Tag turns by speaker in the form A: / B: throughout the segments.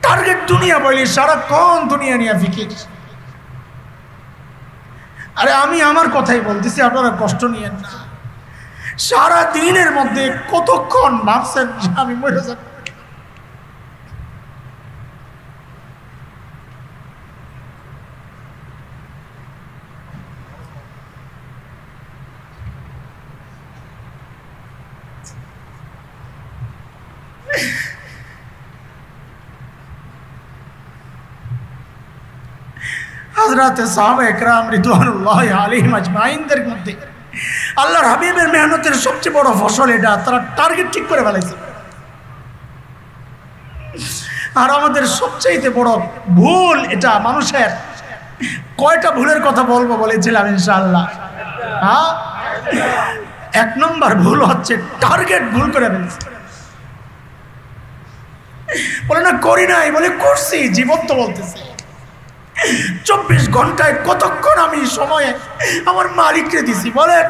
A: Target দুনিয়া বলি, সারাক্ষণ দুনিয়া নিয়ে ফিকির। আরে আমি আমার কথাই বলতেছি, আপনারা কষ্ট নিয়েন না। সারা দিনের মধ্যে কতক্ষণ ভাবছেন যে আমি মরে যাব? হযরত সাহাবা একরাম রিদওয়ানুল্লাহি আলাইহিম আজমাইনদের মধ্যে আল্লাহর হাবিবের মেহনতের সবচেয়ে বড় ফসল এটা। তারা টার্গেট ঠিক করে ফেলেছে। আর আমাদের সবচেয়ে বড় ভুল এটা। মানুষের কয়টা ভুলের কথা বলবো বলেছিলাম ইনশাআল্লাহ? হ্যাঁ, 1 নম্বর ভুল হচ্ছে টার্গেট ভুল করে ফেলেছে। বলে না করি নাই, বলে করছি। জীবন তো বলতেছে 24 ঘন্টায় কতক্ষণ আমি সময়ে আমার মালিককে দিছি বলেন?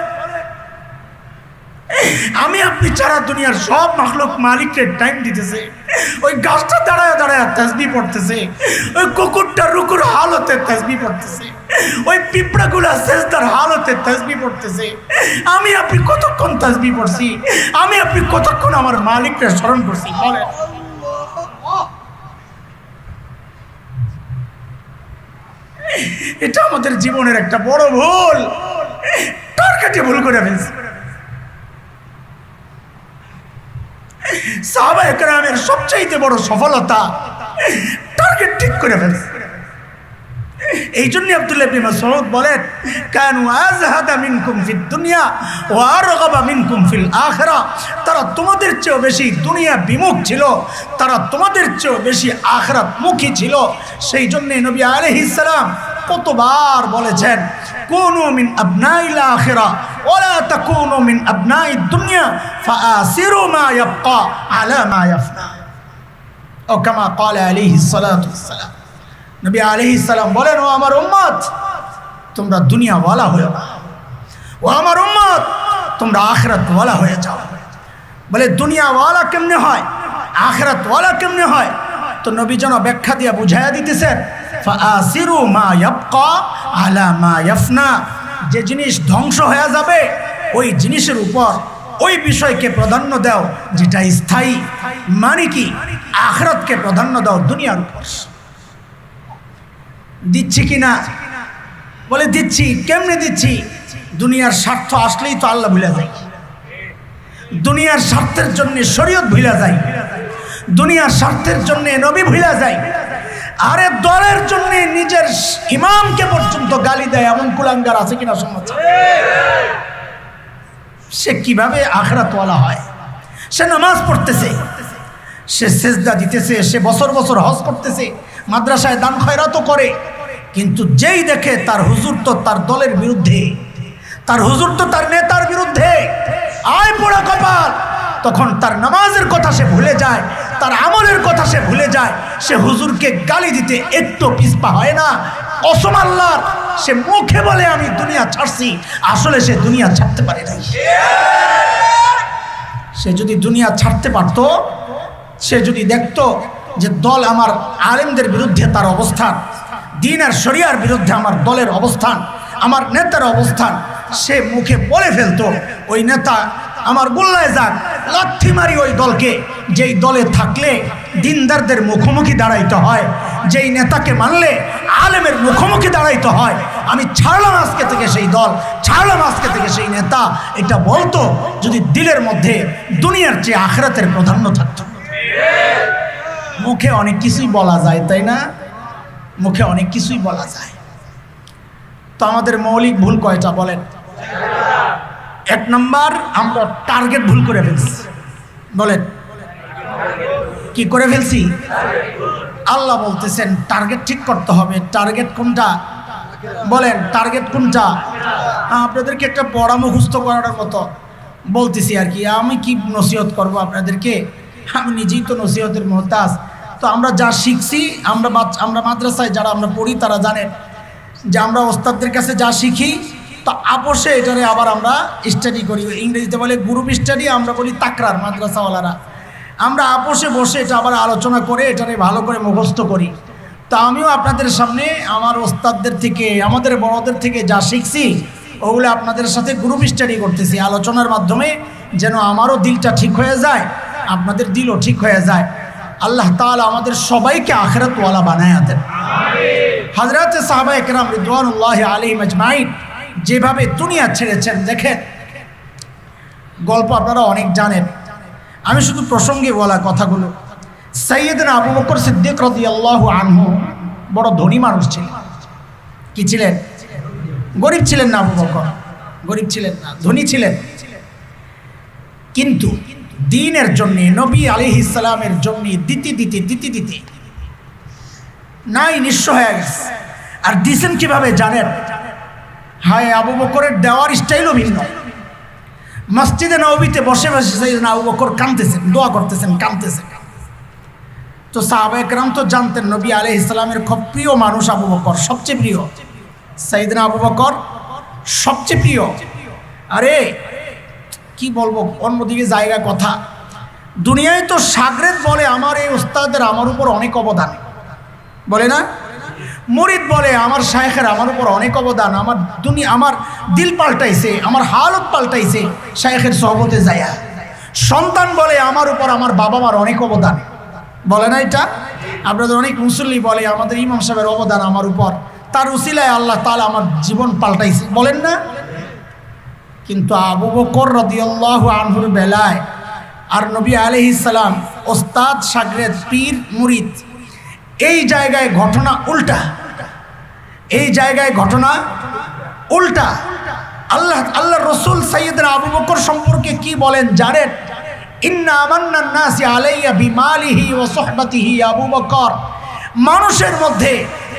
A: আমি আপনি ছাড়া দুনিয়ার সব মাখলুক মালিককে টাইম দিতেছে। ওই গাছটা দাঁড়ায় দাঁড়ায় তাসবিহ পড়তেছে, ওই কুকুরটা রুকুর হালতে তাসবিহ পড়তেছে, ওই পিঁপড়াগুলা সেজদার হালতে তাসবিহ পড়তেছে। আমি আপনি কতক্ষণ তাসবিহ পড়ছি? আমি আপনি কতক্ষণ আমার মালিককে স্মরণ করছি বলেন? এটা আমাদের জীবনের একটা বড় ভুল। টার্গেটে ভুল করে ফেলছি। সাহাবা একরামের সবচেয়ে বড় সফলতা টার্গেট ঠিক করে ফেলছে। এই জন্য আব্দুল্লাহ ইবনে মাসউদ বলেন, কানু আযহাদা মিনকুম ফিদ দুনিয়া ওয়া আরগাবা মিনকুম ফিল আখিরা। তারা তোমাদের চেয়েও বেশি দুনিয়া বিমুখ ছিল, তারা তোমাদের চেয়েও বেশি আখিরাত মুখী ছিল। সেই জন্য নবী আলাইহিস সালাম কতবার বলেছেন, কুনু মিন আবনাইল আখিরা ওয়া লা তাকুনু মিন আবনাইদ দুনিয়া ফাআসিরু মা ইয়াবকা আলা মা ইয়াফনা। ও কামা ক্বালা আলাইহিস সালাতু ওয়াস সালাম। নবী আলাইহিস সালাম বলেন, ও আমার উম্মত, তোমরা দুনিয়াওয়ালা হয়ে না, ও আমার উম্মত, তোমরা আখিরাতওয়ালা হয়ে যাও। বলে দুনিয়াওয়ালা কেমনে হয়, আখিরাতওয়ালা কেমনে হয়? তো নবী যেন ব্যাখ্যা দিয়ে বুঝাইয়া দিতেছেন, ফাআসিরু মা ইয়াবকা আলা মা ইয়াফনা। যে জিনিস ধ্বংস হয়ে যাবে ওই জিনিসের উপর, ওই বিষয়কে প্রাধান্য দাও যেটা স্থায়ী। মানে কি? আখিরাতকে প্রাধান্য দাও দুনিয়ার উপর। দিচ্ছি কিনা? বলে দিচ্ছি। কেমনে দিচ্ছি? দুনিয়ার স্বার্থ আসলেই তো আল্লাহ ভুলে যায়, দুনিয়ার স্বার্থের জন্য শরীয়ত ভুলে যায়, দুনিয়ার স্বার্থের জন্য নবী ভুলে যায়। আরে দলের জন্য নিজের ইমামকে পর্যন্ত গালি দেয় এমন কুলাঙ্গার আছে কিনা সমাজ? সে কিভাবে আখিরাতওয়ালা হয়? সে নামাজ পড়তেছে, সে সেজদা দিতেছে, সে বছর বছর হজ করতেছে, মাদ্রাসায় দান খয়রাতও করে, কিন্তু যেই দেখে তার হুজুর তো তার দলের বিরুদ্ধে, তার হুজুর তো তার নেতার বিরুদ্ধে, আয় পোড়া কপাল, তখন তার নামাজের কথা সে ভুলে যায়, তার আমলের কথা সে ভুলে যায়। সে হুজুরকে গালি দিতে একটু পিছপা হয় না। কসম আল্লাহর, সে মুখে বলে আমি দুনিয়া ছাড়ছি, আসলে সে দুনিয়া ছাড়তে পারে না। সে যদি দুনিয়া ছাড়তে পারত, সে যদি দেখতো যে দল আমার আলেমদের বিরুদ্ধে তার অবস্থান, দিন আর শরিয়ার বিরুদ্ধে আমার দলের অবস্থান, আমার নেতার অবস্থান, সে মুখে বলে ফেলতো, ওই নেতা আমার গোল্লায় যাক, লাথি মারি ওই দলকে। যেই দলে থাকলে দিনদারদের মুখোমুখি দাঁড়াইতে হয়, যেই নেতাকে মানলে আলেমের মুখোমুখি দাঁড়াইতে হয়, আমি ছাড়লাম আজকে থেকে সেই দল, ছাড়লাম আজকে থেকে সেই নেতা। এটা বলতো যদি দিলের মধ্যে দুনিয়ার চেয়ে আখিরাতের প্রাধান্য থাকতো। মুখে অনেক কিছুই বলা যায়, তাই না? মুখে অনেক কিছুই বলা যায়। তো আমাদের মৌলিক ভুল কয়টা বলেন? 1 নম্বর, আমরা টার্গেট ভুল করে ফেলছি। বলেন কি করে ফেলছি? আল্লাহ বলতেছেন টার্গেট ঠিক করতে হবে। টার্গেট কোনটা বলেন? টার্গেট কোনটা? আপনাদেরকে একটা পড়া মুখস্থ করার মতো বলতেছি আর কি। আমি কি নসিহত করব আপনাদেরকে? আমি নিজেই তো নসিহতের মোহতাজ। তো আমরা যা শিখছি, আমরা মাদ্রাসায় যারা আমরা পড়ি তারা জানেন যে আমরা ওস্তাদদের কাছে যা শিখি, তো আপোষে এটারে আবার আমরা স্টাডি করি। ইংরেজিতে বলে গ্রুপ স্টাডি, আমরা বলি তাকরার মাদ্রাসাওয়ালারা। আমরা আপোষে বসে এটা আবার আলোচনা করে এটাকে ভালো করে মুখস্থ করি। তা আমিও আপনাদের সামনে আমার ওস্তাদদের থেকে, আমাদের বড়দের থেকে যা শিখছি ওগুলো আপনাদের সাথে গ্রুপ স্টাডি করতেছি আলোচনার মাধ্যমে, যেন আমারও দিলটা ঠিক হয়ে যায়, আপনাদের দিলও ঠিক হয়ে যায়। আল্লাহ তাআলা আমাদের সবাইকে আখিরাতওয়ালা বানায় দেন। হযরত সাহাবায়ে কেরাম রিদওয়ানুল্লাহি আলাইহিম আজমাইন যেভাবে দুনিয়া ছেড়েছেন, দেখেন গল্প আপনারা অনেক জানেন, আমি শুধু প্রসঙ্গে বলা কথাগুলো। সাইয়েদনা আবু বকর সিদ্দিক রাদিয়াল্লাহু আনহু বড় ধনী মানুষ ছিলেন। কি ছিলেন? গরিব ছিলেন না। আবু বকর গরিব ছিলেন না, ধনী ছিলেন। কিন্তু দ্বীনের জন্য, নবী আলাইহিস সালামের জন্য দিতে দিতে দিতে দিতে নাই নিঃস্ব হয়ে গেছে। আর দিছেন কিভাবে জানেন? হায়, আবু বকরের দেওয়ার স্টাইলও ভিন্ন। মসজিদে নববীতে বসে বসে সাইয়েদনা আবু বকর কাঁদতেছেন, দোয়া করতেছেন, কাঁদতেছেন। তো সাহাবায়ে কেরাম তো জানতেন নবী আলাইহিস সালামের খুব প্রিয় মানুষ আবু বকর, সবচেয়ে প্রিয়। সাইয়েদনা আবু বকর সবচেয়ে প্রিয়। আরে কি বলবো, অন্যদিকে জায়গা কথা। দুনিয়ায় তো শাগরেদ বলে আমার এই উস্তাদের আমার উপর অনেক অবদান, বলে না? মুরিদ বলে আমার শায়েখের আমার উপর অনেক অবদান, আমার দুনিয়া, আমার দিল পাল্টাইছে, আমার হালত পাল্টাইছে শায়েখের সহবতে যায়া। সন্তান বলে আমার উপর আমার বাবা মার অনেক অবদান, বলে না? এটা আপনাদের অনেক মুসল্লি বলে আমাদের ইমাম সাহেবের অবদান আমার উপর, তার উসিলায় আল্লাহ তাআলা আমার জীবন পাল্টাইছে, বলেন না? কিন্তু আবু বকর রাদিয়াল্লাহু আনহুর বেলায় আর নবী আলাইহিস সালাম ওস্তাদ শাগরেদ পীর মুরিদ, এই জায়গায় ঘটনা উল্টা। এই জায়গায় ঘটনা উল্টা। আল্লাহ রসুল সাইয়েদনা আবু বকর সম্পর্কে কি বলেন জানেন? ইন্না আমান্নান নাসি আলাইয়া বিমালিহি ওয়া সুহবাতিহি আবু বকর, মানুষের মধ্যে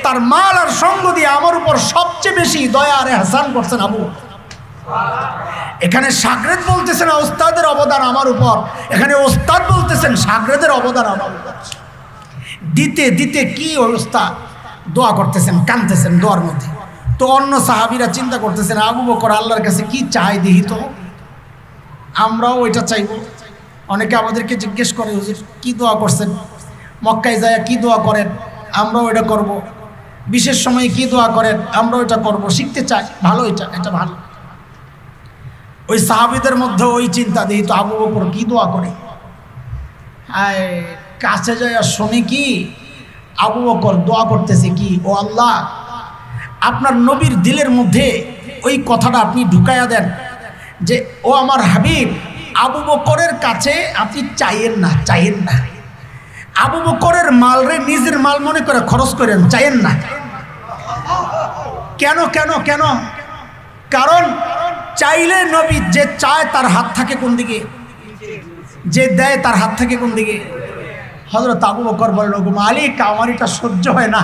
A: তার মাল আর সঙ্গ দিয়ে আমার উপর সবচেয়ে বেশি দয়া আর ইহসান করছেন আবু। এখানে শাগরেদ বলতেছেন না ওস্তাদের অবদান আমার উপর, এখানে ওস্তাদ বলতেছেন শাগরেদের অবদান আমার উপর। দিতে দিতে কি অবস্থা, দোয়া করতেছেন, কাঁদতেছেন দোয়ার মধ্যে। তো অন্য সাহাবীরা চিন্তা করতেছেন আবু বকর আল্লাহর কাছে কি চাই দিহি, তো আমরাও ওইটা চাইব। অনেকে আমাদেরকে জিজ্ঞেস করে হুজুর কি দোয়া করছেন, মক্কায় যায় কি দোয়া করেন, আমরাও এটা করব। বিশেষ সময়ে কি দোয়া করেন, আমরাও এটা করব। শিখতে চাই, ভালো, এটা ভালো। ওই সাহাবীদের মধ্যে ওই চিন্তা, দিই তো আবু বকর কি দোয়া করে। হায়, কাছে যায় আর শুনে কি আবু বকর দোয়া করতেছে কি, ও আল্লাহ আপনার নবীর দিলের মধ্যে ওই কথাটা আপনি ঢুকাইয়া দেন যে ও আমার হাবিব আবু বকরের কাছে আপনি চাইয়েন না, চাইয়েন না। আবু বকরের মাল রে নিজের মাল মনে করে খরচ করেন, চাইয়েন না। কেন কেন কেন? কারণ চাইলে নবী, যে চায় তার হাত থাকে কোন দিকে, যে দেয় তার হাত থাকে কোন দিকে। হযরত আবু বকর বলেন, ওগো মালিক আমার এটা সহ্য হয় না,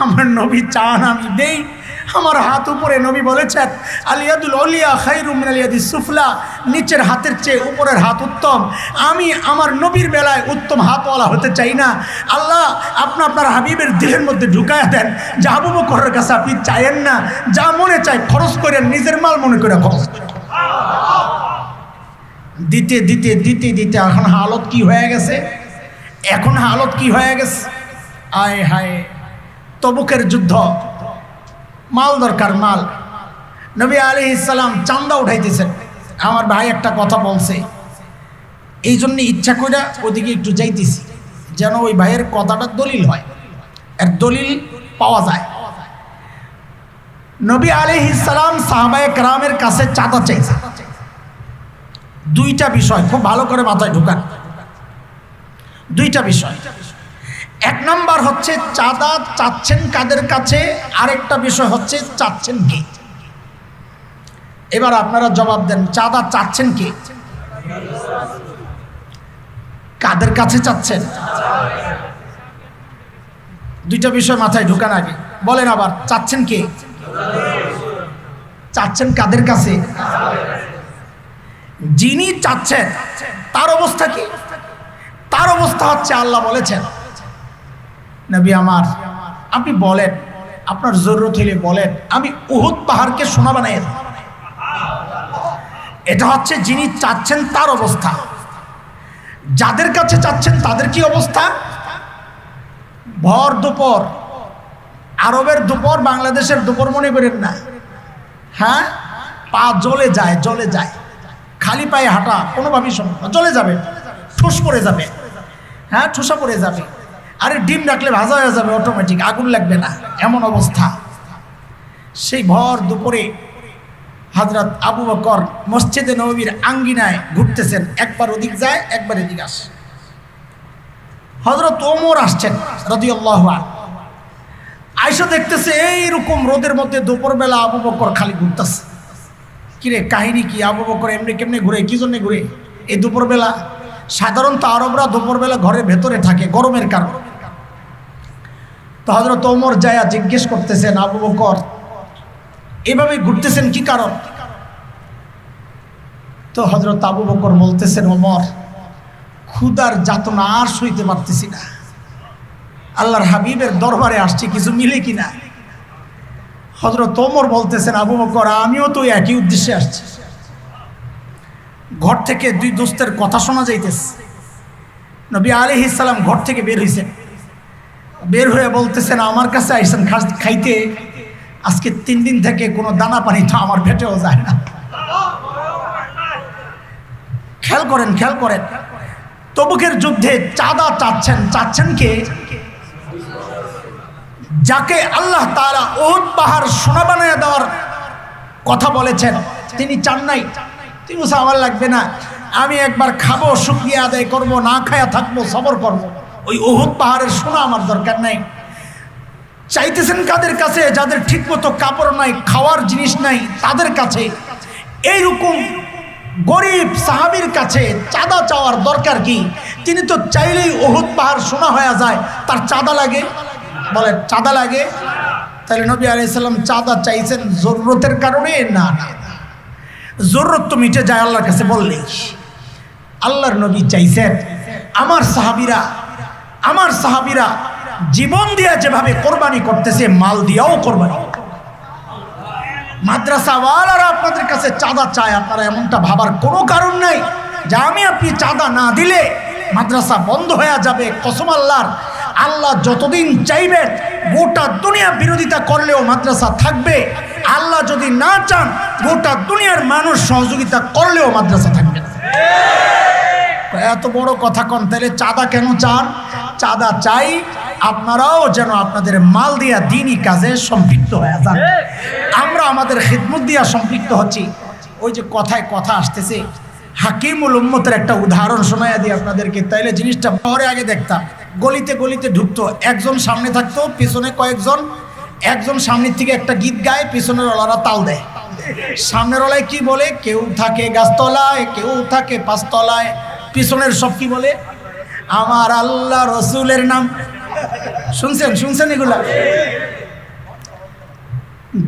A: আমার নবী চান আমি দেই, আমার হাত উপরে। নবী বলেছেন আলিয়াদুল উলিয়া খায়রুম মিনাল ইয়াদিস সুফলা, নিচের হাতের চেয়ে উপরের হাত উত্তম। আমি আমার নবীর বেলায় উত্তম হাতওয়ালা হতে চাই না। আল্লাহ আপনি আপনার হাবিবের দিলের মধ্যে ঢুকায়া দেন যে আবু বকরের কাছে আপনি চাইেন না, যা মনে চাই খরচ করেন, নিজের মাল মনে করে খরচ করেন। দিতে দিতে দিতে দিতে এখন হালত কি হয়ে গেছে, এখন হালত কি হয়ে গেছে। আয় হায়, তবুকের যুদ্ধ, মাল দরকার, মাল। নবী আলাইহিস সালাম চান্দা উঠাইতেছেন। আমার ভাই একটা কথা বলছে, এই জন্য ইচ্ছা করে ওদিকে একটু যাইতেছি যেন ওই ভাইয়ের কথাটা দলিল হয়, এর দলিল পাওয়া যায়। নবী আলাইহিস সালাম সাহাবায়ে কেরামের কাছে চাঁদা চাইছে। দুইটা বিষয় খুব ভালো করে মাথায় ঢুকান, দুইটা বিষয়। এক নাম্বার হচ্ছে চাঁদা চাচ্ছেন কাদের কাছে, আরেকটা বিষয় হচ্ছে চাচ্ছেন কে। এবার আপনারা জবাব দেন, চাঁদা চাচ্ছেন কে, কাদের কাছে চাচ্ছেন? দুইটা বিষয় মাথায় ঢুকান আগে বলেন। আবার চাচ্ছেন কে, চাচ্ছেন কাদের কাছে? যিনি চাচ্ছেন তার অবস্থা কি? তার অবস্থা হচ্ছে আল্লাহ বলেছেন নবী আমার আপনি বলেন, আপনার জরুরত হলে বলেন, আমি উহুদ পাহাড়কে সোনা বানাই দেব। এটা হচ্ছে যিনি চাচ্ছেন তার অবস্থা। যাদের কাছে চাচ্ছেন তাদের কি অবস্থা? ভর দুপুর, আরবের দুপুর বাংলাদেশের দুপুর মনে করেন না, হ্যাঁ, পা জ্বলে যায়, জ্বলে যায়, খালি পায়ে হাঁটা কোনোভাবেই সম্ভব না, জ্বলে যাবে, ঠুস পড়ে যাবে, হ্যাঁ, ঠুসা পড়ে যাবে। আরে ডিম রাখলে ভাজা হয়ে যাবে অটোমেটিক, আগুন লাগবে না, এমন অবস্থা। সেই ভর দুপুরে হযরত আবু বকর মসজিদে নববীর আঙ্গিনায় ঘুরতেছেন, একবার ওদিক যায় একবার এদিক আসে। হযরত ওমর আসছেন রাদিয়াল্লাহু আনহু, আয়েশা দেখতেছে এইরকম রোদের মধ্যে দুপুরবেলা আবু বকর খালি ঘুরতেছে। কিরে কাহিনী কি? আবু বকর এমনি কেমনে ঘুরে, কি জন্য ঘুরে এই দুপুরবেলা? সাধারণত আরবরা দুপুরবেলা ঘরের ভেতরে থাকে গরমের কারণে। তো হযরত ওমর যায়া জিজ্ঞেস করতেছেন, আবু বকর এভাবে ঘুরতেছেন কি কারণ? তো হযরত আবু বকর বলতেছেন, ওমর ক্ষুধার যাতনা আর সইতে পারতেছি না, আল্লাহর হাবিবের দরবারে আসছি, কিছু মিলে কিনা। হযরত ওমর বলতেছেন, আবু বকর আমিও তো একই উদ্দেশ্যে আসছি। ঘর থেকে দুই দোস্তের কথা শোনা যাইতেছে। নবী আলাইহিস সালাম ঘর থেকে বের হয়েছেন, বের হয়ে বলতেছেন, আমার কাছে আইসেন খাইতে, আজকে 3 দিন থেকে কোনো দানা পানি তো আমার পেটেও যায় না। খেয়াল করেন, খেয়াল করেন, তবুকের যুদ্ধে চাঁদা চাচ্ছেন কে? যাকে আল্লাহ তাআলা উহুদ পাহাড় সোনা বানায় দেওয়ার কথা বলেছেন, তিনি চান নাই। তিনি বলছে আমার লাগবে না, আমি একবার খাবো, শুকরিয়া আদায় করব, না খায়া থাকবো, সবর করব, ওই উহুদ পাহাড়ের সোনা আমার দরকার নাই। চাইতেছেন কাদের কাছে? যাদের ঠিকমতো কাপড় নাই, খাওয়ার জিনিস নাই, তাদের কাছে। এইরকম গরিব সাহাবীর কাছে চাঁদা চাওয়ার দরকার কি? তিনি তো চাইলেই উহুদ পাহাড় সোনা হয়ে যায়, তার চাঁদা লাগে? বলেন চাঁদা লাগে? তাহলে নবী আলাইহিস সালাম চাঁদা চাইছেন জরুরতের কারণে? না, জরুরত তো মিটে যায় আল্লাহর কাছে বললেই। আল্লাহর নবী চাইছেন আমার সাহাবীরা জীবন দিয়া যেভাবে কোরবানি করতেছে, মাল দিয়াও কোরবানি। মাদ্রাসাওয়ালারা আপনাদের কাছে চাঁদা চায়, আপনারা এমনটা ভাবার কোনো কারণ নাই যে আমি আপনি চাঁদা না দিলে মাদ্রাসা বন্ধ হয়ে যাবে। কসম আল্লাহর, আল্লাহ যতদিন চাইবেন গোটা দুনিয়া বিরোধিতা করলেও মাদ্রাসা থাকবে। আল্লাহ যদি না চান গোটা দুনিয়ার মানুষ সহযোগিতা করলেও মাদ্রাসা থাকবে না। এত বড় কথা কন, তাহলে চাঁদা কেন চান? চাঁদা চাই আপনারাও যেন আপনাদের মাল দিয়া দ্বীনি কাজে সম্পৃক্ত হয়ে যান। আমরা আমাদের খিদমত দিয়া সম্পৃক্ত হচ্ছি। ওই যে কথায় কথা আসতেছে, হাকিমুল উম্মতের একটা উদাহরণ শোনাইয়া দিই আপনাদেরকে, তাইলে জিনিসটা পরে আগে দেখতাম। গলিতে গলিতে ঢুকতো, একজন সামনে থাকতো, পিছনে কয়েকজন, একজন সামনের থেকে একটা গীত গায়, পিছনের ওলারা তাল দেয়। সামনের ওলায় কি বলে? কেউ থাকে গাছতলায়, কেউ থাকে পাঁচতলায়, পিছনের সব কি বলে? আমার আল্লাহ রসুলের নাম। শুনছেন এগুলা?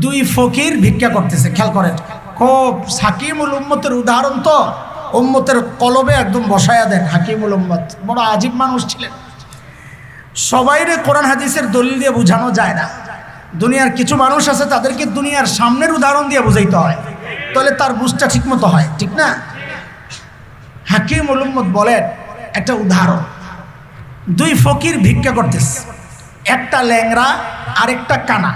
A: দুই ফকির ভিক্ষা করতেছে, খেয়াল করেন, খুব হাকিমুল উম্মতের উদাহরণ তো, উম্মতের কলবে একদম বসায়া দেন। হাকিমুল উম্মত বড় আজীব মানুষ ছিলেন। সবাইরে কোরআন হাদিসের দলিল দিয়ে বোঝানো যায় না। দুনিয়ার কিছু মানুষ আছে তাদেরকে দুনিয়ার সামনের উদাহরণ দিয়ে বোঝাইতে হয়, তাহলে তার বুঝটা ঠিক মতো হয়, ঠিক না? হাকিমুল উম্মত বলেন একটা উদাহরণ, দুই ফকির ভিক্ষা করতেছে, একটা ল্যাংড়া আরেকটা কানা।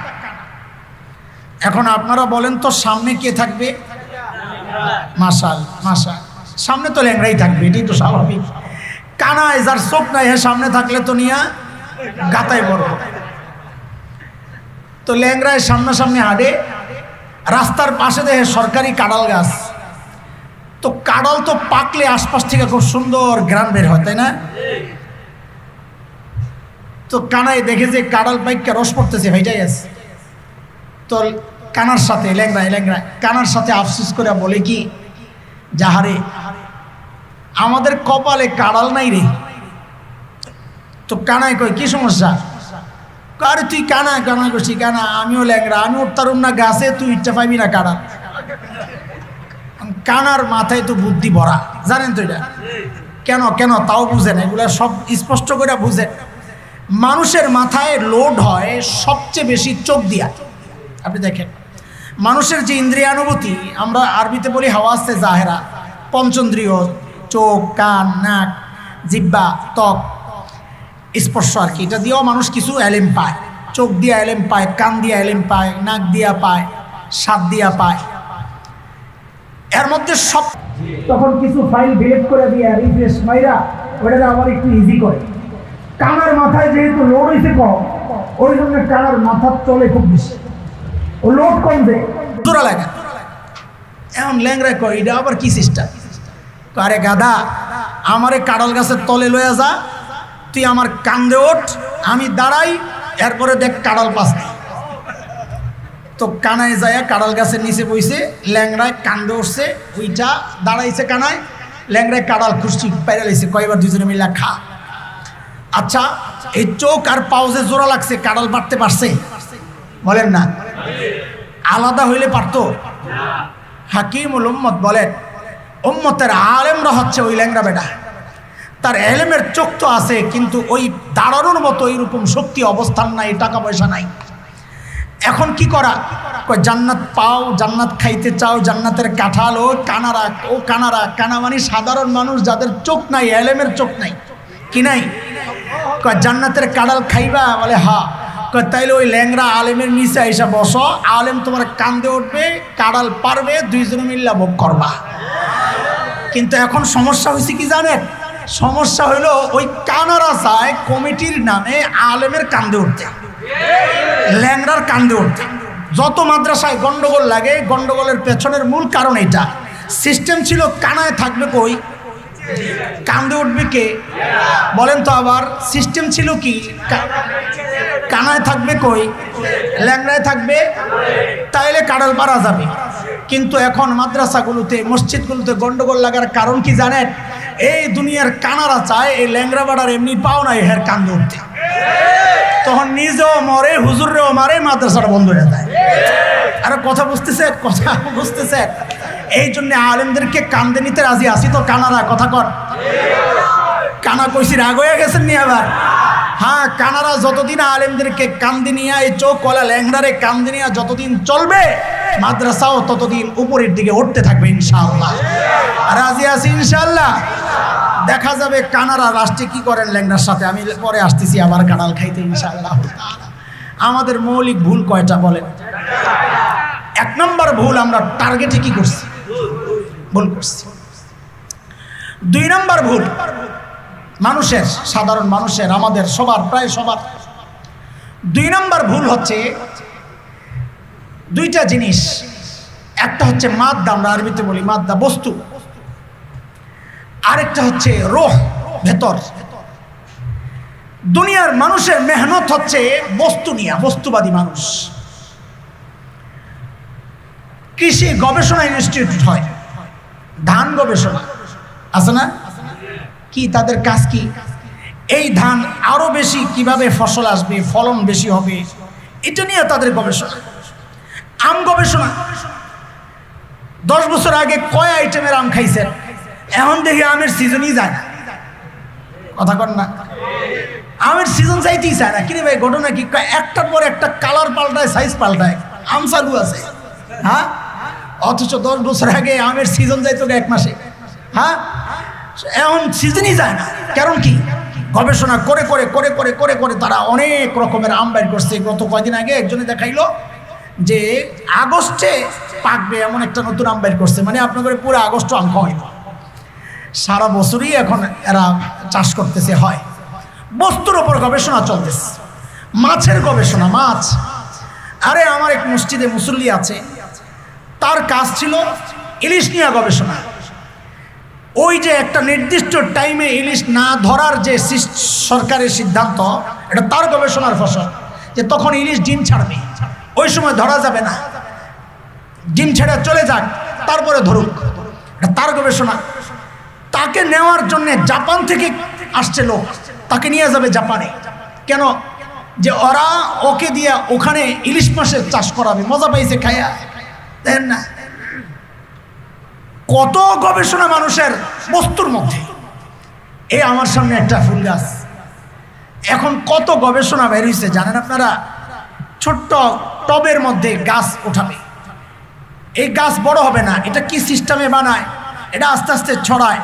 A: এখন আপনারা বলেন তো সামনে কে থাকবে? মাশাল, সামনে তো ল্যাংড়াই থাকবে, এটাই তো স্বাভাবিক। কানায় যার চোখ নাই, হ্যাঁ সামনে থাকলে তো নিয়া গাতায় বড়। তো ল্যাংড়ায় সামনাসামনি হাঁটে, রাস্তার পাশে দেখে সরকারি কাঁঠাল গাছ। তো কাঁঠাল তো পাকলে আশপাশ থেকে খুব সুন্দর ঘ্রাণ বের হয়, তাই না? তো কানায় দেখে যে কাঁঠাল পাইকা রস পড়তেছে, ভাইটাই আছে। তো কানার সাথে ল্যাংড়া কানার সাথে আফসোস করে বলে কি, যাহারে আমাদের কপালে কাঁঠাল নাই রে। তো কানায় কয় কি সমস্যা? আরে তুই কানা করছি, কানা আমিও ল্যাংড়া, আমি উঠতারুম না গাছে, তুই ইচ্ছা পাইবি না কাঁঠাল। কানার মাথায় তো বুদ্ধি ভরা, জানেন তো এটা কেন তাও বুঝেন, এগুলা সব স্পষ্ট করে বুঝেন। মানুষের মাথায় লোড হয় সবচেয়ে বেশি চোখ দিয়া। আপনি দেখেন মানুষের যে ইন্দ্রিয়ানুভূতি, আমরা আরবিতে বলি হাওয়াসে জাহেরা, পঞ্চেন্দ্রিয়, চোখ, কান, নাক, জিহ্বা, ত্বক, স্পর্শ আর কি, এটা দিয়েও মানুষ কিছু এলেম পায়। চোখ দিয়ে এলেম পায়, কান দিয়ে এলেম পায়, নাক দিয়া পায়, স্বাদ দিয়া পায়। এর মধ্যে সব তখন কিছু ফাইল ডিলিট করে দিয়ে রিফ্রেশ মাইরা ওটা আবার একটু ইজি করে। কানার মাথায় যেহেতু লোড হয়েছে কম, ওই জন্য কানার মাথার চলে খুব বেশি, ও লোড কম দেয়, জোড়া লাগে। এমন ল্যাংরায় কয় এটা আবার কি সিস্টেম? আরে গাদা, আমারে কাঁড়াল গাছের তলে লয়ে যা, তুই আমার কান্দে ওঠ, আমি দাঁড়াই, এরপরে দেখ কাঁড়াল পাস। তো কানায় যায় কাঁড়াল গাছের নিচে বইছে, ল্যাংরায় কান্দে উঠছে, ওইটা দাঁড়াইছে কানায়, ল্যাংরায় কাঁড়াল খুশি পাইরা লাইছে, কয়বার দুজনে মিলা খা। আচ্ছা, এই চোখ আর পাউজে জোড়া লাগছে, কাঁড়াল পারতে পারছে? বলেন না। আলাদা হইলে পারতো? হাকিমুল উম্মত বলেন, উম্মতের আলেমরা হচ্ছে ওই ল্যাংরা বেটা, তার এলেমের চোখ তো আছে, কিন্তু ওই দাঁড়ানোর মতো এইরকম শক্তি অবস্থান নাই, টাকা পয়সা নাই। এখন কি করা? জান্নাত পাও, জান্নাত খাইতে চাও, জান্নাতের কাঁঠাল, ও কানারা, ও কানারা। কানা মানে সাধারণ মানুষ যাদের চোখ নাই, এলেমের চোখ নাই, কি নাই? জান্নাতের কাঁঠাল খাইবা? বলে হা। তাইলে ওই ল্যাংরা আলেমের নিচে এসে বসো, আলেম তোমার কান্দে উঠবে, কাঁঠাল পারবে, দুইজনে মিল্লা ভোগ করবা। কিন্তু এখন সমস্যা হয়েছে কি জানেন? সমস্যা হইল ওই কানারা চায় কমিটির নামে আলেমের কান্দে উঠতে, ল্যাংরার কান্দে উঠতে। যত মাদ্রাসায় গন্ডগোল লাগে, গন্ডগোলের পেছনের মূল কারণ এটা। সিস্টেম ছিল কানায় থাকবে কই, কান্দে উঠবে কে? বলেন তো আবার, সিস্টেম ছিল কি? কানায় থাকবে কই, ল্যাংরায় থাকবে, তাইলে কাঁড়াল পারা যাবে। কিন্তু এখন মাদ্রাসাগুলোতে, মসজিদগুলোতে গন্ডগোল লাগার কারণ কি জানেন? এই দুনিয়ার কানারা চায় এই ল্যাংরা বাড়ার এমনি পাও না এর কান্দে উঠতে, তখন নিজেও মরে, হুজুরেও মারে, মাদ্রাসাটা বন্ধ হয়ে যায়। আরে কথা বুঝতেছে? কথা বুঝতেছে? এই জন্য আলেমদেরকে কান্দে নিতে রাজি আছি তো কানারা, কথা কর। কানা কইছি রাগ হয়ে গেছেন নি আবার? হ্যাঁ, কানারা যতদিন আলেমদেরকে কান্দি নিয়ে, এই চোখ কলা ল্যাংরারে কান্দি নিয়ে যতদিন চলবে, মাদ্রাসাও ততদিন উপরের দিকে উঠতে থাকবে ইনশাআল্লাহ। রাজি আছি ইনশাআল্লাহ। দেখা যাবে কানারা রাষ্ট্রে কি করেন ল্যাংরার সাথে। আমি পরে আসতেছি আবার কাঁঠাল খাইতে ইনশাআল্লাহ। আমাদের মৌলিক ভুল কয়টা বলেন? এক নম্বর ভুল, আমরা টার্গেটে কি করছি? ভুল করছি। দুই নম্বর ভুল মানুষের, সাধারণ মানুষের, আমাদের সবার, প্রায় সবার। দুই নম্বর ভুল হচ্ছে দুইটা জিনিস। একটা হচ্ছে মাদ্দা, আমরা আরবিতে বলি মাদ্দা, বস্তু। আরেকটা হচ্ছে রূহ, ভেতর। দুনিয়ার মানুষের মেহনত হচ্ছে বস্তু নিয়ে, বস্তুবাদী মানুষ। কৃষি গবেষণা ইনস্টিটিউট হয়, ধান গবেষণা আছে না? কি তাদের কাজ কি? এই ধান আরো বেশি কিভাবে ফসল আসবে, ফলন বেশি হবে, এটা নিয়ে তাদের গবেষণা। আম গবেষণা, 10 বছর আগে কয় আইটেমের আম খাইছেন, এখন দেখি আমের সিজনই যায় না। কথা কর না, আমের সিজন যাইতেই চায় না। কিরে ভাই, ঘটনা কি? একটার পর একটা কালার পাল্টায়, সাইজ পাল্টায়, আম চালু আছে। হ্যাঁ, অথচ 10 বছর আগে আমের সিজন যাইতো 1 মাসে। হ্যাঁ, এখন সিজনই যায় না। কারণ কি? গবেষণা করে করে করে করে করে করে তারা অনেক রকমের আম বাইর করছে। গত কয়দিন আগে একজনে দেখাইলো যে আগস্টে পাকবে এমন একটা নতুন আম বাইর করছে। মানে আপনাদের পুরো আগস্ট আম হয় না, সারা বছরই এখন এরা চাষ করতেছে। হয় বস্তুর ওপর গবেষণা চলতেছে। মাছের গবেষণা, মাছ। আরে আমার এক মসজিদে মুসল্লি আছে, তার কাজ ছিল ইলিশ নিয়ে গবেষণা। ওই যে একটা নির্দিষ্ট টাইমে ইলিশ না ধরার যে সরকারের সিদ্ধান্ত, এটা তার গবেষণার ফসল, যে তখন ইলিশ ডিম ছাড়বে, ওই সময় ধরা যাবে না, ডিম ছেড়ে চলে যাক, তারপরে ধরুক। এটা তার গবেষণা। তাকে নেওয়ার জন্য জাপান থেকে আসছে লোক, তাকে নিয়ে যাবে জাপানে। কেন? যে ওরা ওকে দিয়ে ওখানে ইলিশ মাছের চাষ করাবে, মজা পাইছে খাইয়া। দেখেন না কত গবেষণা মানুষের বস্তুর মধ্যে। এই আমার সামনে একটা ফুল গাছ, এখন কত গবেষণা বের হয়েছে জানেন আপনারা? ছোট্ট টবের মধ্যে গাছ ওঠাবে, এই গাছ বড় হবে না, এটা কি সিস্টেমে বানায়? এটা আস্তে আস্তে ছড়ায়,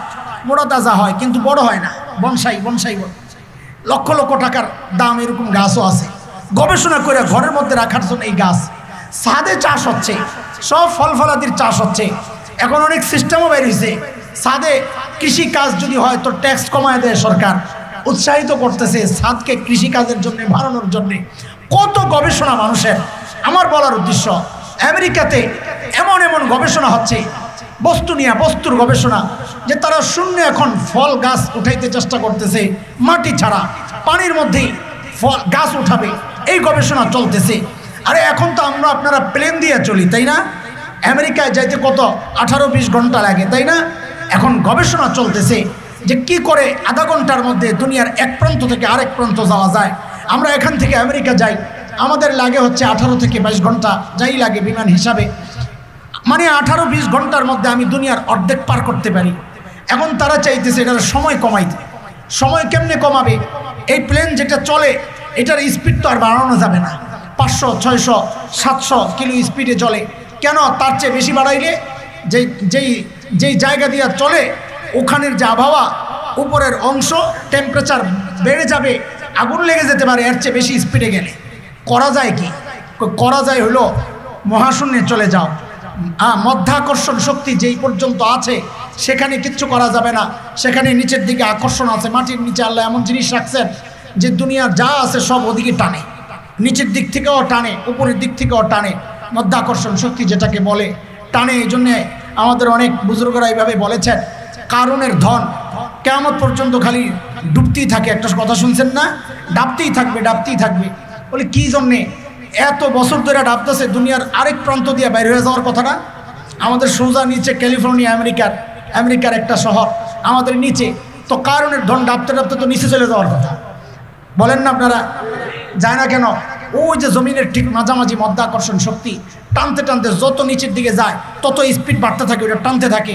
A: মোটা তাজা হয়, কিন্তু বড় হয় না। বনসাই বনসাই লক্ষ লক্ষ টাকার দাম এরকম গাছও আছে। গবেষণা করে ঘরের মধ্যে রাখার জন্য এই গাছ ছাদে চাষ হচ্ছে, সব ফল ফলাদির চাষ হচ্ছে। এখন অনেক সিস্টেমও বের হয়েছে, ছাদে কৃষি কাজ যদি হয় তো ট্যাক্স কমায় দেয় সরকার, উৎসাহিত করতেছে ছাদকে কৃষিকাজের জন্য বাড়ানোর জন্য। কত গবেষণা মানুষের। আমার বলার উদ্দেশ্য, আমেরিকাতে এমন এমন গবেষণা হচ্ছে বস্তু নিয়ে, বস্তুর গবেষণা, যে তারা শূন্য এখন ফল গাছ উঠাইতে চেষ্টা করতেছে, মাটি ছাড়া পানির মধ্যেই ফল গাছ উঠাবে, এই গবেষণা চলতেছে। আরে এখন তো আমরা আপনারা প্লেন দিয়ে চলি, তাই না? আমেরিকায় যাইতে কত 18-20 ঘন্টা লাগে, তাই না? এখন গবেষণা চলতেছে যে কি করে আধা ঘন্টার মধ্যে দুনিয়ার এক প্রান্ত থেকে আরেক প্রান্ত যাওয়া যায়। আমরা এখান থেকে আমেরিকা যাই, আমাদের লাগে হচ্ছে 18 থেকে 22 ঘন্টা, যাই লাগে বিমান হিসাবে, মানে 18-20 ঘন্টার মধ্যে আমি দুনিয়ার অর্ধেক পার করতে পারি। এখন তারা চাইতেছে এটার সময় কমাইতে। সময় কেমনে কমাবে? এই প্লেন যেটা চলে এটার স্পিড তো আর বাড়ানো যাবে না, 500, 600, 700 কিলো স্পিডে চলে। কেন? তার চেয়ে বেশি বাড়াইলে যেই জায়গা দিয়ে চলে ওখানের যে আবহাওয়া, উপরের অংশ টেম্পারেচার বেড়ে যাবে, আগুন লেগে যেতে পারে এর চেয়ে বেশি স্পিডে গেলে। করা যায় কি? করা যায় হলো মহাশূন্যে চলে যাও, মধ্যাকর্ষণ শক্তি যেই পর্যন্ত আছে সেখানে কিচ্ছু করা যাবে না। সেখানে নিচের দিকে আকর্ষণ আছে, মাটির নিচে আল্লাহ এমন জিনিস রাখছেন যে দুনিয়ার যা আছে সব ওদিকে টানে, নিচের দিক থেকেও টানে, উপরের দিক থেকেও টানে। মধ্যাকর্ষণ শক্তি যেটাকে বলে টানে। এই জন্যে আমাদের অনেক বুজুর্গরা এইভাবে বলেছেন, কারণের ধন কিয়ামত পর্যন্ত খালি ডুবতেই থাকে। একটা কথা শুনছেন না? ডাবতেই থাকবে, ডাবতেই থাকবে। বলে কি জন্যে? এত বছর ধরে ডাবতেছে, দুনিয়ার আরেক প্রান্ত দিয়ে বাইরে হয়ে যাওয়ার কথাটা। আমাদের সোজা নিচে ক্যালিফোর্নিয়া, আমেরিকার একটা শহর, আমাদের নিচে তো কারণের ধন ডাবতে ডাবতে তো নিচে চলে যাওয়ার কথা। বলেন না আপনারা? যায় না কেন? ওই যে জমিনের ঠিক মাঝামাঝি মধ্যাকর্ষণ শক্তি টানতে টানতে যত নিচের দিকে যায় তত স্পিড বাড়তে থাকে, ওটা টানতে থাকে।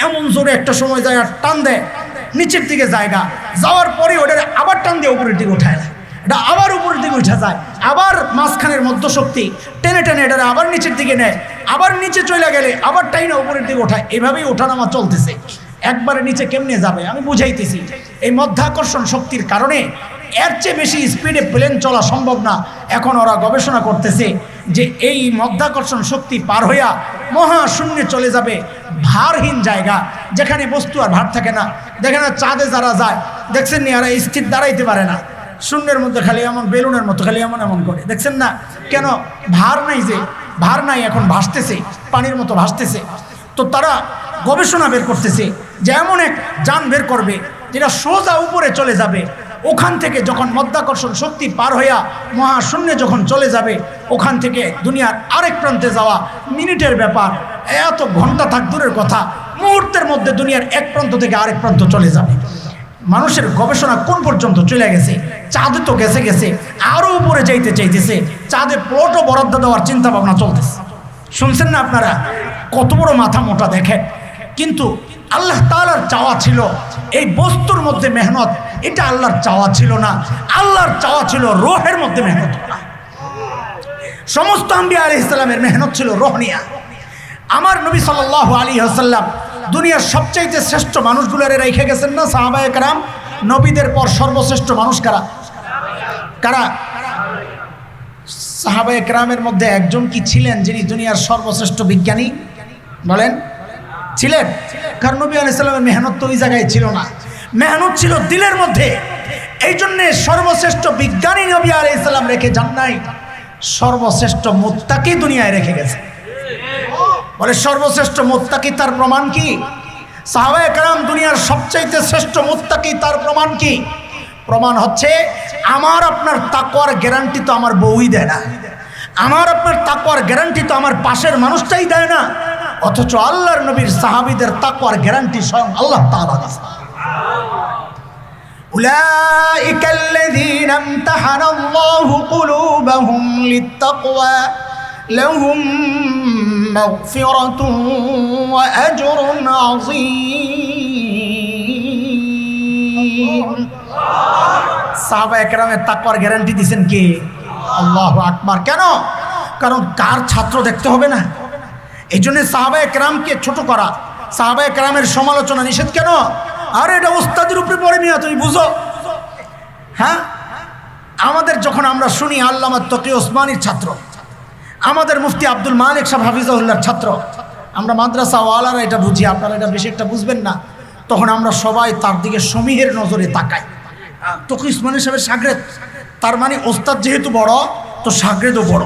A: এমন জোরে একটা সময় যায় আর টান দেয় নিচের দিকে, জায়গা যাওয়ার পরে ওটা আবার টান দিয়ে উপরের দিকে উঠায় না, এটা আবার উপরের দিকে উঠে যায়, আবার মাঝখানের মধ্য শক্তি টেনে টেনে এটা আবার নিচের দিকে নেয়, আবার নিচে চলে গেলে আবার টাইনা উপরের দিকে ওঠায়। এভাবেই ওঠানামা চলতেছে। একবারে নিচে কেমনে যাবে আমি বুঝাইতেছি। এই মধ্যাকর্ষণ শক্তির কারণে এর চেয়ে বেশি স্পিডে প্লেন চলা সম্ভব না। এখন ওরা গবেষণা করতেছে যে এই মধ্যাকর্ষণ শক্তি পার হইয়া মহাশূন্যে চলে যাবে, ভারহীন জায়গা যেখানে বস্তু আর ভার থাকে না। দেখেন না চাঁদে যারা যায় দেখছেন নি, এরা স্থির দাঁড়াইতে পারে না, শূন্যের মধ্যে খালি এমন বেলুনের মতো খালি এমন এমন করে, দেখছেন না? কেন? ভার নাই, যে ভার নাই, এখন ভাসতেছে, পানির মতো ভাসতেছে। তো তারা গবেষণা বের করতেছে যে এমন এক যান বের করবে যেটা সোজা উপরে চলে যাবে, ওখান থেকে যখন মধ্যাকর্ষণ শক্তি পার হইয়া মহাশূন্যে যখন চলে যাবে, ওখান থেকে দুনিয়ার আরেক প্রান্তে যাওয়া মিনিটের ব্যাপার, এত ঘন্টা থাক দূরের কথা, মুহূর্তের মধ্যে দুনিয়ার এক প্রান্ত থেকে আরেক প্রান্ত চলে যাবে। মানুষের গবেষণা কোন পর্যন্ত চলে গেছে? চাঁদে তো গেছে, আরও উপরে যাইতে চাইতেছে, চাঁদে প্লটও বরাদ্দ দেওয়ার চিন্তা ভাবনা চলতেছে। শুনছেন না আপনারা? কত বড় মাথা মোটা দেখেন। কিন্তু আল্লাহ তাআলার চাওয়া ছিল এই বস্তুর মধ্যে মেহনত, এটা আল্লাহর চাওয়া ছিল না। আল্লাহর চাওয়া ছিল রোহের মধ্যে মেহনত করা। সমস্ত আম্বিয়া আলাইহিস সালামের মেহনত ছিল রোহ নিয়া। আমার নবী সাল্লাল্লাহু আলাইহি ওয়াসাল্লাম দুনিয়ার সবচাইতে শ্রেষ্ঠ মানুষগুলোরে রেখে গেছেন না সাহাবায়ে কেরাম? নবীদের পর সর্বশ্রেষ্ঠ মানুষ কারা? কারা? সাহাবায়ে কেরামের মধ্যে একজন কি ছিলেন যিনি দুনিয়ার সর্বশ্রেষ্ঠ বিজ্ঞানী? বলেন, ছিলেন? কারণ নবী আলাইহিস সালামের মেহনত তো ওই জায়গায় ছিল না, মেহনত ছিল দিলের মধ্যে। এই জন্যে সর্বশ্রেষ্ঠ বিজ্ঞানী নবী আলাইহিস সালাম রেখে যান নাই, সর্বশ্রেষ্ঠ মুত্তাকি দুনিয়ায় রেখে গেছে। বলে সর্বশ্রেষ্ঠ মুত্তাকি, তার প্রমাণ কি? সাহাবায়ে কেরাম দুনিয়ার সবচাইতে শ্রেষ্ঠ মুত্তাকি, তার প্রমাণ কি? প্রমাণ হচ্ছে আমার আপনার তাকওয়ার গ্যারান্টি তো আমার বউই দেয় না, আমার আপনার তাকওয়ার গ্যারান্টি তো আমার পাশের মানুষটাই দেয় না, অথচ আল্লাহর নবীর সাহাবীদের তাকওয়ার গ্যারান্টি স্বয়ং আল্লাহ তাআলা দিয়েছেন। উলাইকাল্লাযীনা ইমতাহানাল্লাহু কুলুবাহুম লিত্তাকওয়া লাহুম মাগফিরাতুন ওয়া আজরুন আযীম। সাহাবায়ে কেরামের তাকওয়ার গ্যারান্টি দিয়েছেন কে? আল্লাহু আকবার। কেন? কারণ কার ছাত্র দেখতে হবে না। এই জন্য সাহাবায়ে কেরামকে ছোট করা, সাহাবায়ে কেরামের সমালোচনা নিষেধ। কেন? আরে এটা ওস্তাদের উপরে পড়ে মিয়া, তুমি বুঝো। হ্যাঁ, আমাদের যখন আমরা শুনি আল্লামা তকি ওসমানীর ছাত্র, আমাদের মুফতি আব্দুল মালিক সাহেব হাফিজাহুল্লাহর ছাত্র, আমরা মাদ্রাসাওয়ালারা এটা বুঝি, আপনারা এটা বেশি একটা বুঝবেন না, তখন আমরা সবাই তার দিকে সমীহের নজরে তাকাই। তকি ওসমানী সাহেবের শাগরেদ, তার মানে ওস্তাদ যেহেতু বড় তো শাগরেদও বড়।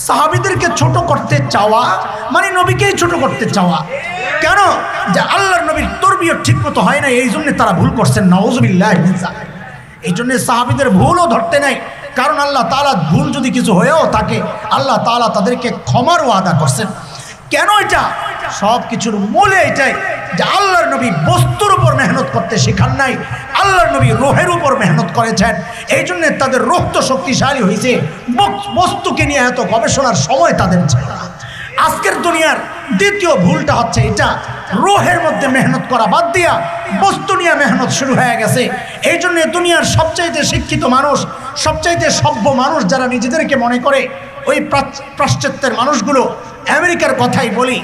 A: সাহাবীদেরকে ছোট করতে চাওয়া মানে নবীকেই ছোট করতে চাওয়া। কেন? যে আল্লাহর নবীর তরবিয়ত ঠিক মতো হয় না, এই জন্য তারা ভুল করছেন, নাউযুবিল্লাহ। এই জন্য সাহাবীদের ভুলও ধরতে নাই, কারণ আল্লাহ তাআলা ভুল যদি কিছু হয়েও থাকে আল্লাহ তাআলা তাদেরকে ক্ষমার ওয়াদা করছেন। কেন? এটা সব কিছুর মূলে এটাই যে আল্লাহর নবী বস্তুর উপর মেহনত করতে শেখান নাই, আল্লাহর নবী রুহের উপর মেহনত করেছেন। এই জন্য তাদের রুহ তো শক্তিশালী হয়েছে, বস্তুকে নিয়ে এত গবেষণার সময় তাদের ছিল না। আজকের দুনিয়ার দ্বিতীয় ভুলটা হচ্ছে এটা, রুহের মধ্যে মেহনত করা বাদ দিয়া বস্তু নিয়ে মেহনত শুরু হয়ে গেছে। এই জন্য দুনিয়ার সবচাইতে শিক্ষিত মানুষ, সবচাইতে সভ্য মানুষ যারা নিজেদেরকে মনে করে, ওই পাশ্চাত্যের মানুষগুলো, আমেরিকার কথাই বলি,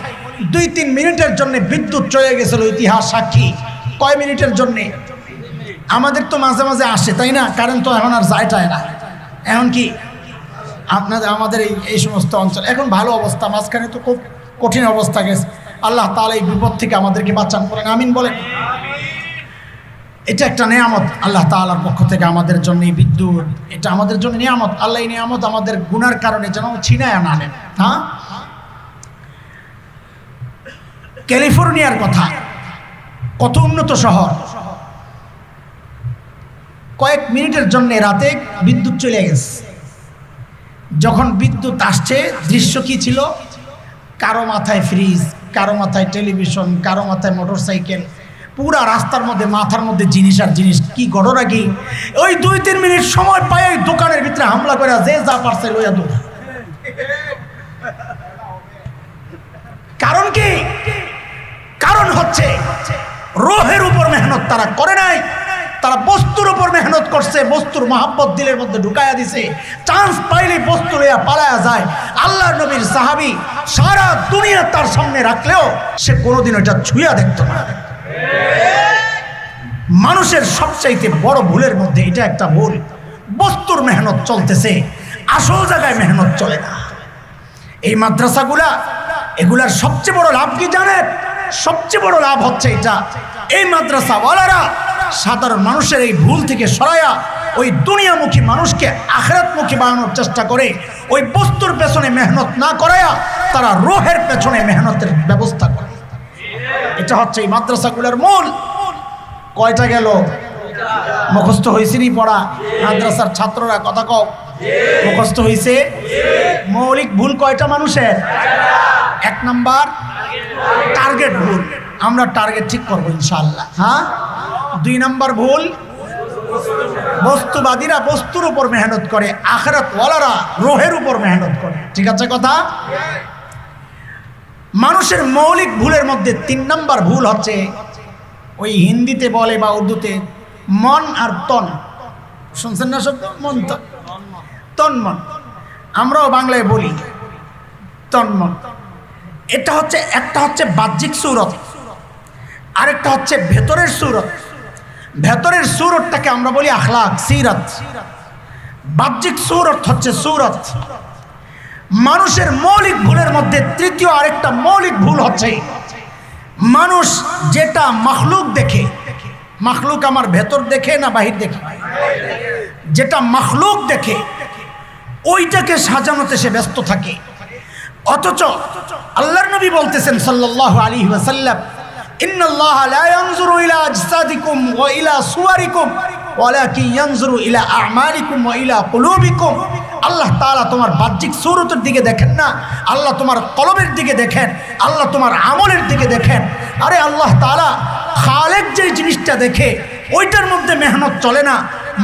A: 2-3 মিনিটের জন্য বিদ্যুৎ চলে গেছিল, ইতিহাস সাক্ষী। কয় মিনিটের জন্যে? আমাদের তো মাঝে মাঝে আসে, তাই না? কারেন্ট তো এখন আর যায় না। এখন কি আপনাদের আমাদের এই সমস্ত অঞ্চল এখন ভালো অবস্থা, মাঝখানে তো খুব কঠিন অবস্থা গেছে। আল্লাহ তাআলা এই বিপদ থেকে আমাদেরকে বাঁচান, বলেন আমিন বলেন। এটা একটা নিয়ামত আল্লাহ তাআলার পক্ষ থেকে আমাদের জন্য, এই বিদ্যুৎ এটা আমাদের জন্য নিয়ামত। আল্লাহ এই নিয়ামত আমাদের গুনার কারণে যেন ছিনায় না নেন। হ্যাঁ, ক্যালিফোর্নিয়ার কথা, কত উন্নত শহর, কয়েক মিনিটের জন্য রাতে বিদ্যুৎ চলে গেছে। যখন বিদ্যুৎ আসছে দৃশ্য কি ছিল? কারো মাথায় ফ্রিজ, কারো মাথায় টেলিভিশন, কারো মাথায় মোটরসাইকেল, পুরা রাস্তার মধ্যে মাথার মধ্যে জিনিস আর জিনিস। কি ঘটনা কি? ওই 2-3 মিনিট সময় পায় দোকানের ভিতরে হামলা করে যে যা পারছে লইয়া দৌড়। কারণ কি? কারণ হচ্ছে রুহের উপর মেহনত তারা করে নাই, তারা বস্তুর উপর মেহনত করছে, বস্তুর মহাব্বত দিলের মধ্যে ঢুকাইয়া দিছে। চান্স পাইলে বস্তু লইয়া পালায়া যায়। আল্লাহর নবীর সাহাবী সারা দুনিয়া তার সামনে রাখলেও সে কোনোদিন ওটা ছুঁয়া দেখতো না। মানুষের সবচাইতে বড় ভুলের মধ্যে এটা একটা ভুল, বস্তুর মেহনত চলতেছে, আসল জায়গায় মেহনত চলে না। এই মাদ্রাসাগুলা, এগুলার সবচেয়ে বড় লাভ কি জানেন? সবচেয়ে বড় লাভ হচ্ছে এটা, এই মাদ্রাসাওয়ালারা সাধারণ মানুষের এই ভুল থেকে সরায়া ওই দুনিয়ামুখী মানুষকে আখিরাতমুখী বানানোর চেষ্টা করে। ওই বস্তুর পেছনে মেহনত না করায়া তারা রুহের পেছনে মেহনতের ব্যবস্থা করে। এটা হচ্ছে এই মাদ্রাসাগুলোর মূল। কয়টা গেল? মুখস্থ হয়েছে নি পড়া? মাদ্রাসার ছাত্ররা কথা কও, মুখস্থ হয়েছে? মৌলিক ভুল কয়টা মানুষের? 1 নাম্বার টার্গেট ভুল, আমরা টার্গেট ঠিক করবো ইনশাআল্লাহ। হ্যাঁ। 2 নাম্বার ভুল, বস্তুবাদীরা বস্তুর উপর মেহনত করে, আখিরাতওয়ালারা রুহের উপর মেহনত করে। ঠিক আছে কথা? মানুষের মৌলিক ভুলের মধ্যে 3 নাম্বার ভুল হচ্ছে, ওই হিন্দিতে বলে বা উর্দুতে মন আর তন, শুনছেন না শব্দ? মন তন মন, আমরাও বাংলায় বলি তন মন। এটা হচ্ছে, একটা হচ্ছে বাহ্যিক সূরত, আরেকটা হচ্ছে ভেতরের সূরত। ভেতরের সূরতটাকে আমরা বলি আখলাক, সিরাত। বাহ্যিক সূরত হচ্ছে সূরত। মানুষের মৌলিক ভুলের মধ্যে তৃতীয় আরেকটা মৌলিক ভুল হচ্ছে, মানুষ যেটা মাখলুক দেখে, মাখলুক আমার ভেতর দেখে না বাহির দেখে? যেটা মাখলুক দেখে ওইটাকে সাজানোতে সে ব্যস্ত থাকে। অথচ আল্লাহর নবী বলতেছেন সাল্লাল্লাহু আলাইহি ওয়াসাল্লাম, ইন্নাল্লাহা লা ইয়ানজুরু ইলা আজসাদিকুম ওয়া ইলা সুওয়ারিকুম ওয়ালাকিন ইয়ানজুরু ইলা আমালিকুম ওয়া ইলা কুলুবিকুম। আল্লাহ তাআলা তোমার বাহ্যিক সূরতের দিকে দেখেন না, আল্লাহ তোমার কলবের দিকে দেখেন, আল্লাহ তোমার আমলের দিকে দেখেন। আরে আল্লাহ তাআলা খালেক যে জিনিসটা দেখে ওইটার মধ্যে মেহনত চলে না,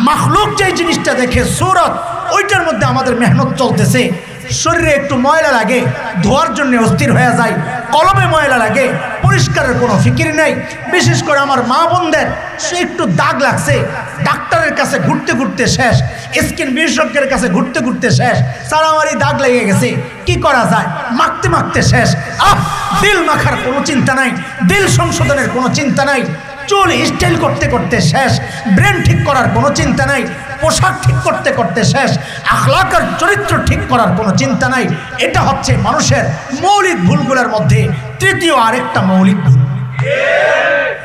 A: মাখলুক যে জিনিসটা দেখে সূরত, ওইটার মধ্যে আমাদের মেহনত চলতেছে। শরীরে একটু ময়লা লাগে, ধোয়ার জন্য অস্থির হয়ে যায়, কলবে ময়লা লাগে, পরিষ্কারের কোনো ফিকির নেই। বিশেষ করে আমার মা বোনদের সে একটু দাগ লাগছে, ডাক্তারের কাছে ঘুরতে ঘুরতে শেষ, স্কিন বিশেষজ্ঞের কাছে ঘুরতে ঘুরতে শেষ, সারামারি দাগ লেগে গেছে, কি করা যায়? মাখতে মাখতে শেষ। দিল মাখার কোনো চিন্তা নাই, দিল সংশোধনের কোনো চিন্তা নাই। চুল স্টাইল করতে করতে শেষ, ব্রেন ঠিক করার কোনো চিন্তা নাই, পোশাক ঠিক করতে করতে শেষ, আখলাক আর চরিত্র ঠিক করার কোনো চিন্তা নাই। এটা হচ্ছে মানুষের মৌলিক ভুলগুলোর মধ্যে তৃতীয় আরেকটা মৌলিক ভুল।